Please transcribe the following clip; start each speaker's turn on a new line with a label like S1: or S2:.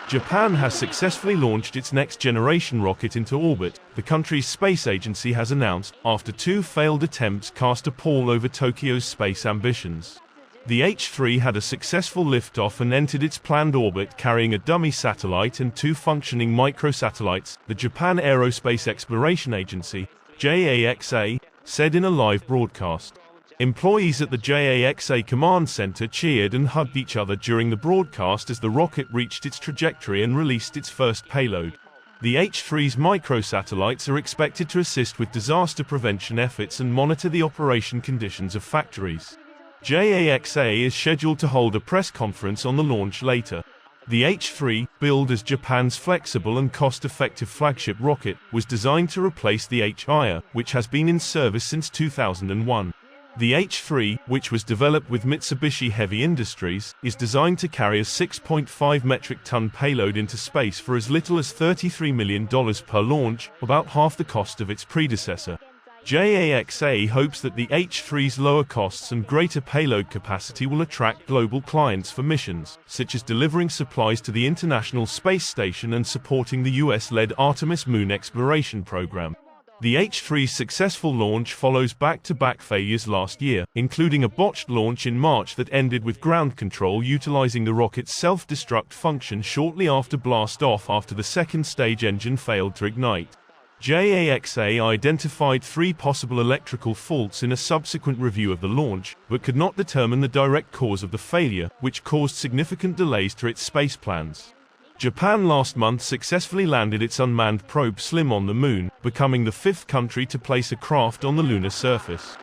S1: Japan has successfully launched its next-generation rocket into orbit, the country's space agency has announced, after 2 failed attempts cast a pall over Tokyo's space ambitions. The H-3 had a successful liftoff and entered its planned orbit carrying a dummy satellite and 2 functioning microsatellites, the Japan Aerospace Exploration Agency, JAXA, said in a live broadcast. Employees at the JAXA command center cheered and hugged each other during the broadcast as the rocket reached its trajectory and released its first payload. The H-3's microsatellites are expected to assist with disaster prevention efforts and monitor the operation conditions of factories. JAXA is scheduled to hold a press conference on the launch later. The H-3, billed as Japan's flexible and cost-effective flagship rocket, was designed to replace the H-IR, which has been in service since 2001. The H-3, which was developed with Mitsubishi Heavy Industries, is designed to carry a 6.5 metric ton payload into space for as little as $33 million per launch, about half the cost of its predecessor. JAXA hopes that the H-3's lower costs and greater payload capacity will attract global clients for missions, such as delivering supplies to the International Space Station and supporting the US-led Artemis moon exploration program. The H-3's successful launch follows back-to-back failures last year, including a botched launch in March that ended with ground control utilizing the rocket's self-destruct function shortly after blast-off after the second-stage engine failed to ignite. JAXA identified 3 possible electrical faults in a subsequent review of the launch, but could not determine the direct cause of the failure, which caused significant delays to its space plans. Japan last month successfully landed its unmanned probe SLIM on the Moon, becoming the 5th country to place a craft on the lunar surface.